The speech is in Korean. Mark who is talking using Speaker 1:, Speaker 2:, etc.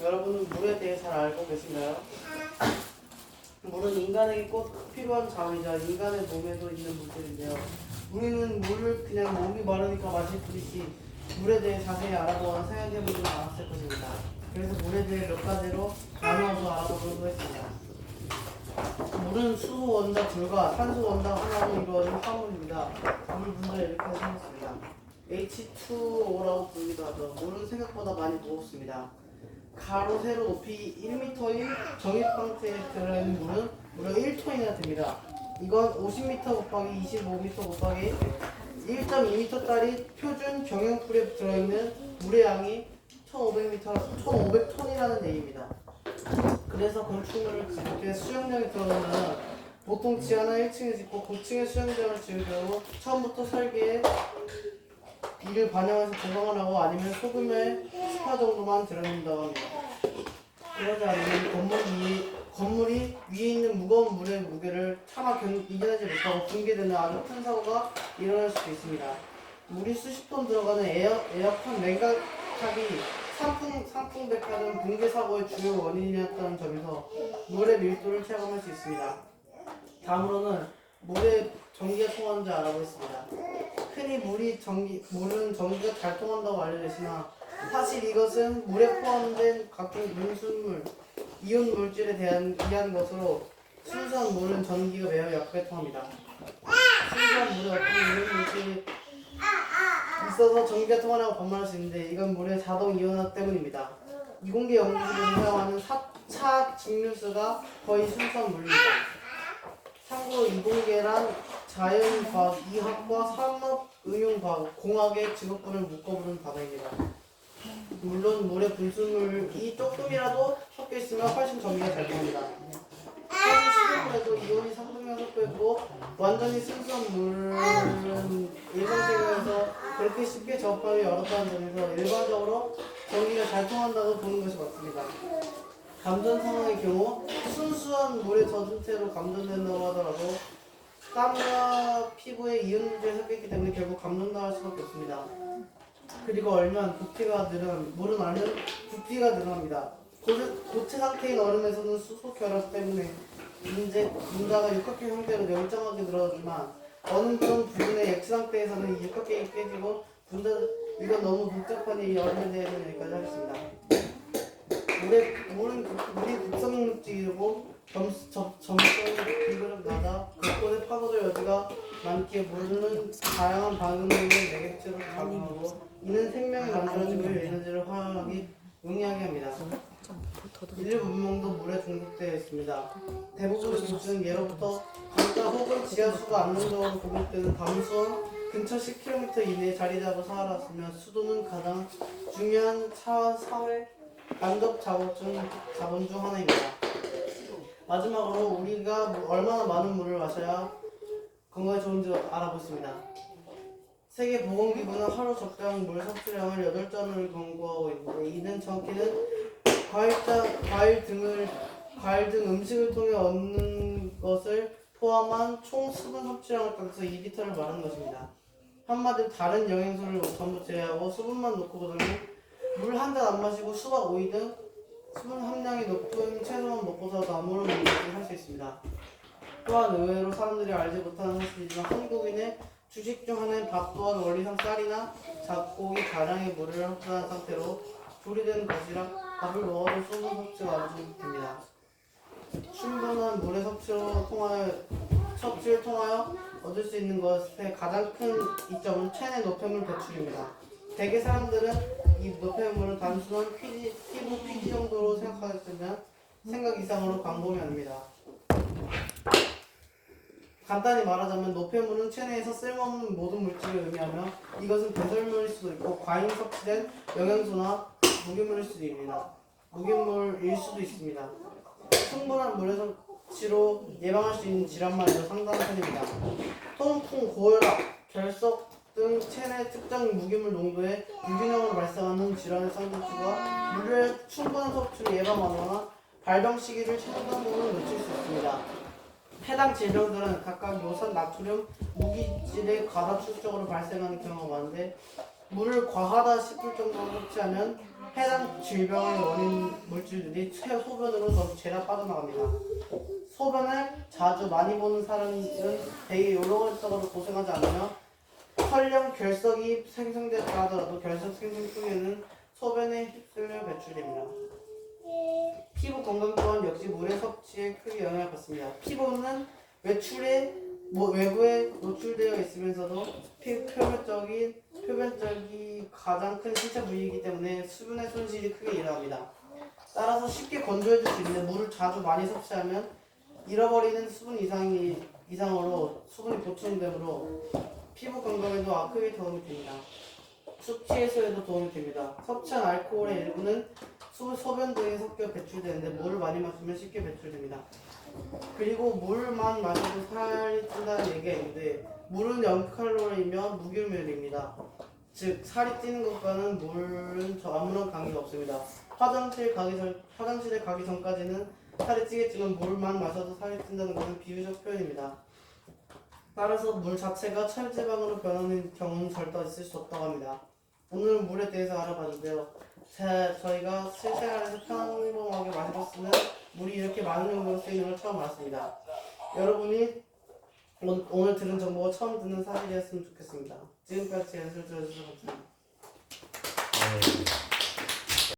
Speaker 1: 여러분은 물에 대해 잘 알고 계신가요? 물은 인간에게 꼭 필요한 자원이자 인간의 몸에도 있는 물질인데요. 우리는 물을 그냥 목이 마르니까 마실 뿐이지 물에 대해 자세히 알아보거나 생각해보지는 않았을 것입니다. 그래서 물에 대해 몇 가지로 나누어서 알아보려고 했습니다. 물은 수소 원자 둘과 산소 원자 하나로 이루어진 화물입니다. 물 문제 이렇게 생겼습니다. H2O라고 부르기도 하죠. 물은 생각보다 많이 무겁습니다. 가로 세로 높이 1m인 정육방패에 들어있는 물은 무려 1톤이나 됩니다. 이건 50m 곱하기 25m 곱하기 1.2m짜리 표준 경영풀에 들어있는 물의 양이 1500톤이라는 얘기입니다. 그래서 건축물을 지을 때 수영장에 들어가면 보통 지하나 1층에 짓고 고층에 수영장을 지을 경우 처음부터 설계에 이를 반영해서 보강을 하고 아니면 소금에 스파 정도만 들어간다고 합니다. 그러지 않으면 건물이 위에 있는 무거운 물의 무게를 차마 이겨내지 못하고 붕괴되는 아주 큰 사고가 일어날 수도 있습니다. 물이 수십 톤 들어가는 에어컨 냉각탑이 상풍백화점 붕괴 사고의 주요 원인이었다는 점에서 물의 밀도를 체감할 수 있습니다. 다음으로는 물에 전기가 통하는지 알아보겠습니다. 흔히 물은 전기가 잘 통한다고 알려져 있으나 사실 이것은 물에 포함된 각종 음순물, 이온 물질에 의한 것으로 순수한 물은 전기가 매우 약하게 통합니다. 순수한 물에 어떤 이온 물질이 있어서 전기가 통하라고 반말할 수 있는데 이건 물의 자동 이온화 때문입니다. 이공계 연구실에서 사용하는 4차 증류수가 거의 순수한 물입니다. 참고로 이공계란 자연과학, 이학과 산업응용과학, 공학의 직업군을 묶어부른 단어입니다. 물론 물에 분수물이 조금이라도 섞여 있으면 훨씬 전기가 잘 통합니다. 사실 시중물에도 이온이 상당량 섞여 있고 완전히 순수한 물은 일반생활에서 그렇게 쉽게 접하기 어렵다는 점에서 일반적으로 전기가 잘 통한다고 보는 것이 맞습니다. 감전 상황의 경우 순수한 물에 젖은 채로 감전된다고 하더라도 땀과 피부에 이온 물질이 섞여 있기 때문에 결국 감전당할 수밖에 없습니다. 그리고 얼면 물은 알면 부피가 늘어납니다. 고체 상태인 얼음에서는 수소 결합 때문에 분자가 육각형 형태로 열정하게 늘어나지만 어느 그런 부분의 액체 상태에서는 이 육각형이 깨지고 이건 너무 복잡하니 얼음에 대해서는 여기까지 하겠습니다. 물이 극성 물질이고 점성 비교를 나다 곳곳에 파고들 여지가 많기에 물은 다양한 반응을 매개체로 작용하고 이는 생명이 만들어지고 에너지를 활용하기 용이하게 합니다. 인류 문명도 물에 중독되어 있습니다. 대부분 곳은 예로부터 강가 혹은 지하수가 안정적으로 공급되는 담수원 근처 10km 이내에 자리 잡아 살았으며 수도는 가장 중요한 사회 간접 자원 중 하나입니다. 마지막으로 우리가 얼마나 많은 물을 마셔야 건강에 좋은지 알아보겠습니다. 세계보건기구는 하루 적정 물 섭취량을 8잔을 권고하고 있는데 이는 정확히는 과일 등 음식을 통해 얻는 것을 포함한 총 수분 섭취량을 따져서 2리터를 말하는 것입니다. 한마디로 다른 영양소를 전부 제외하고 수분만 놓고 보자면 물 한 잔 안 마시고 수박, 오이 등 수분 함량이 높은 채소만 먹고서도 아무런 문제 없이 살 수 있습니다. 또한 의외로 사람들이 알지 못하는 사실이지만 한국인의 주식 중 하나인 밥 또한 원리상 쌀이나 잡곡이 다량의 물을 흡수한 상태로 조리된 것이라 밥을 먹어도 수분 섭취가 아주 됩니다. 충분한 물의 섭취를 통하여 얻을 수 있는 것의 가장 큰 이점은 체내 노폐물 배출입니다. 대개 사람들은 이 노폐물을 단순한 피부 피지 정도로 생각하였으면 생각 이상으로 광범위 합니다. 간단히 말하자면 노폐물은 체내에서 쓸모없는 모든 물질을 의미하며 이것은 배설물일 수도 있고 과잉 섭취된 영양소나 무기물일 수도 있습니다. 충분한 물의 섭취로 예방할 수 있는 질환만으로 상당한 편입니다. 통풍, 고혈압, 결석 등 체내 특정 무기물 농도의 유기농으로 발생하는 질환의 쌍둥이가 물의 충분한 섭취로 예방하거나 발병 시기를 최소한 부분 늦출 수 있습니다. 해당 질병들은 각각 요산, 나트륨, 무기질의 과다 축적으로 발생하는 경우가 많은데 물을 과하다 싶을 정도로 섭취하면 해당 질병의 원인 물질들이 소변으로 더 죄다 빠져나갑니다. 소변을 자주 많이 보는 사람은 대개 요로결석으로 고생하지 않으며 설령 결석이 생성됐다 하더라도 결석 생성 초기에는 소변에 휩쓸려 배출됩니다. 피부 건강 또한 역시 물의 섭취에 크게 영향을 받습니다. 피부는 외부에 노출되어 있으면서도 표면적이 가장 큰 신체 부위이기 때문에 수분의 손실이 크게 일어납니다. 따라서 쉽게 건조해질 수 있는 물을 자주 많이 섭취하면 잃어버리는 이상으로 수분이 보충되므로 피부 건강에도 크게 도움이 됩니다. 숙취 해소에도 도움이 됩니다. 섭취한 알코올의 일부는 소변 등에 섞여 배출되는데 물을 많이 마시면 쉽게 배출됩니다. 그리고 물만 마셔도 살이 찐다는 얘기가 있는데 물은 0칼로리이며 무기물입니다. 즉 살이 찌는 것과는 물은 아무런 관계가 없습니다. 화장실에 가기 전까지는 살이 찌겠지만 물만 마셔도 살이 찐다는 것은 비유적 표현입니다. 따라서 물 자체가 찰지방으로 변하는 경우는 절대 있을 수 없다고 합니다. 오늘은 물에 대해서 알아봤는데요. 저희가 실생활에서 평범하게 마실 수 있는 물이 이렇게 많은 용도로 쓰이는 걸 처음 알았습니다. 여러분이 오늘 들은 정보가 처음 듣는 사실이었으면 좋겠습니다. 지금까지 연습을 들어주셔서 감사합니다.